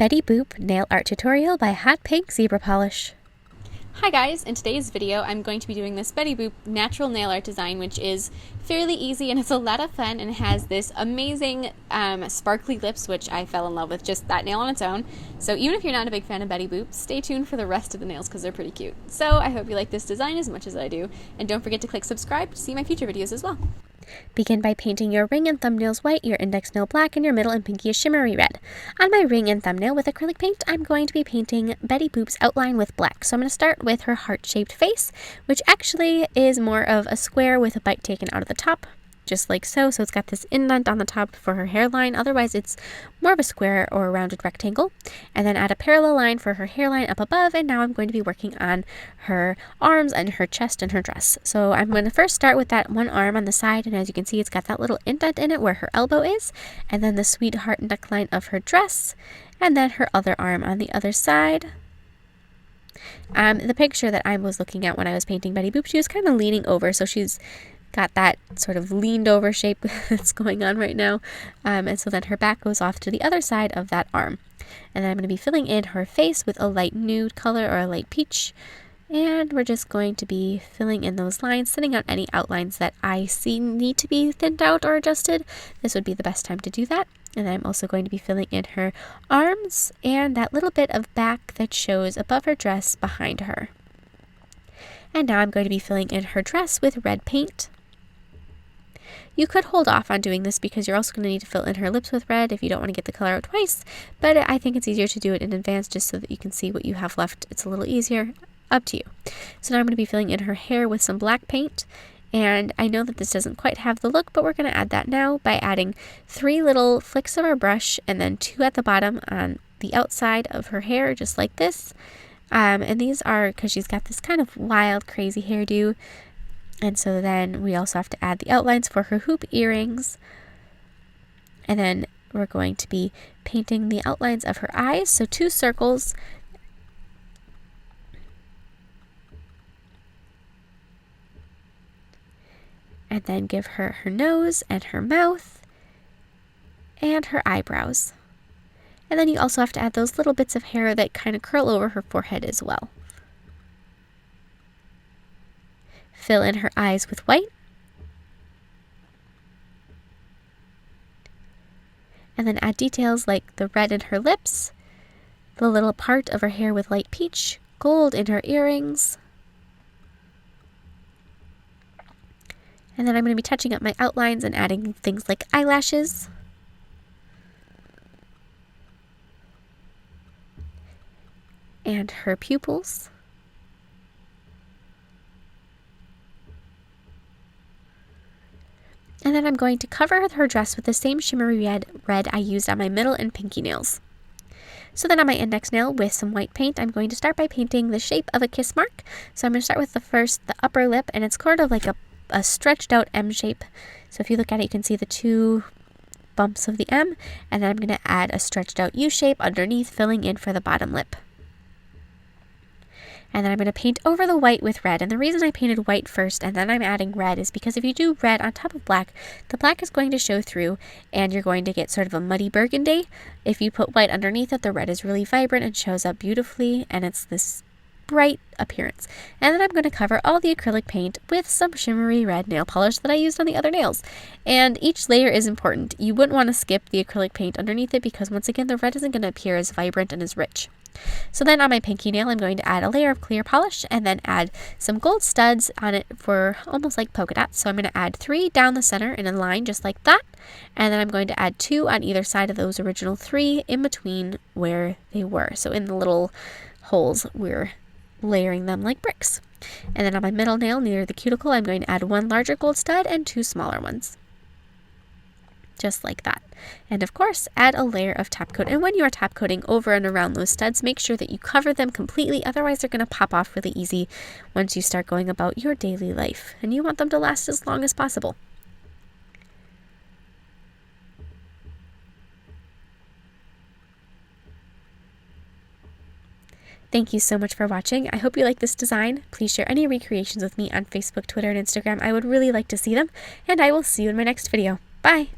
Betty Boop Nail Art Tutorial by Hotpinkzebrapolish. Hi guys, in today's video I'm going to be doing this Betty Boop natural nail art design, which is fairly easy and it's a lot of fun and has this amazing sparkly lips, which I fell in love with just that nail on its own. So even if you're not a big fan of Betty Boop, stay tuned for the rest of the nails because they're pretty cute. So I hope you like this design as much as I do, and don't forget to click subscribe to see my future videos as well. Begin by painting your ring and thumbnails white, your index nail black, and your middle and pinky shimmery red. On my ring and thumbnail with acrylic paint, I'm going to be painting Betty Boop's outline with black. So I'm going to start with her heart-shaped face, which actually is more of a square with a bite taken out of the top, just like so. So it's got this indent on the top for her hairline. Otherwise, it's more of a square or a rounded rectangle. And then add a parallel line for her hairline up above. And now I'm going to be working on her arms and her chest and her dress. So I'm going to first start with that one arm on the side. And as you can see, it's got that little indent in it where her elbow is. And then the sweetheart neckline of her dress. And then her other arm on the other side. The picture that I was looking at when I was painting Betty Boop, she was kind of leaning over. So she's got that sort of leaned over shape that's going on right now. And so then her back goes off to the other side of that arm. And then I'm going to be filling in her face with a light nude color or a light peach. And we're just going to be filling in those lines, thinning out any outlines that I see need to be thinned out or adjusted. This would be the best time to do that. And then I'm also going to be filling in her arms and that little bit of back that shows above her dress behind her. And now I'm going to be filling in her dress with red paint. You could hold off on doing this because you're also going to need to fill in her lips with red if you don't want to get the color out twice, but I think it's easier to do it in advance just so that you can see what you have left. It's a little easier, up to you. So now I'm going to be filling in her hair with some black paint, and I know that this doesn't quite have the look, but we're going to add that now by adding 3 little flicks of our brush and then 2 at the bottom on the outside of her hair, just like this. And these are because she's got this kind of wild, crazy hairdo. And so then we also have to add the outlines for her hoop earrings. And then we're going to be painting the outlines of her eyes. So 2 circles. And then give her her nose and her mouth and her eyebrows. And then you also have to add those little bits of hair that kind of curl over her forehead as well. Fill in her eyes with white. And then add details like the red in her lips, the little part of her hair with light peach, gold in her earrings. And then I'm going to be touching up my outlines and adding things like eyelashes. And her pupils. And then I'm going to cover her dress with the same shimmery red I used on my middle and pinky nails. So then on my index nail with some white paint, I'm going to start by painting the shape of a kiss mark. So I'm going to start with the upper lip, and it's sort of like a stretched out M shape. So if you look at it, you can see the 2 bumps of the M, and then I'm going to add a stretched out U shape underneath, filling in for the bottom lip. And then I'm going to paint over the white with red. And the reason I painted white first and then I'm adding red is because if you do red on top of black, the black is going to show through and you're going to get sort of a muddy burgundy. If you put white underneath it, the red is really vibrant and shows up beautifully, and it's this bright appearance. And then I'm going to cover all the acrylic paint with some shimmery red nail polish that I used on the other nails. And each layer is important. You wouldn't want to skip the acrylic paint underneath it because once again, the red isn't going to appear as vibrant and as rich. So then on my pinky nail, I'm going to add a layer of clear polish and then add some gold studs on it for almost like polka dots. So I'm going to add 3 down the center in a line just like that. And then I'm going to add 2 on either side of those original 3 in between where they were. So in the little holes, we're layering them like bricks. And then on my middle nail near the cuticle, I'm going to add 1 larger gold stud and 2 smaller ones. Just like that. And of course, add a layer of top coat. And when you are top coating over and around those studs, make sure that you cover them completely. Otherwise, they're going to pop off really easy once you start going about your daily life. And you want them to last as long as possible. Thank you so much for watching. I hope you like this design. Please share any recreations with me on Facebook, Twitter, and Instagram. I would really like to see them. And I will see you in my next video. Bye!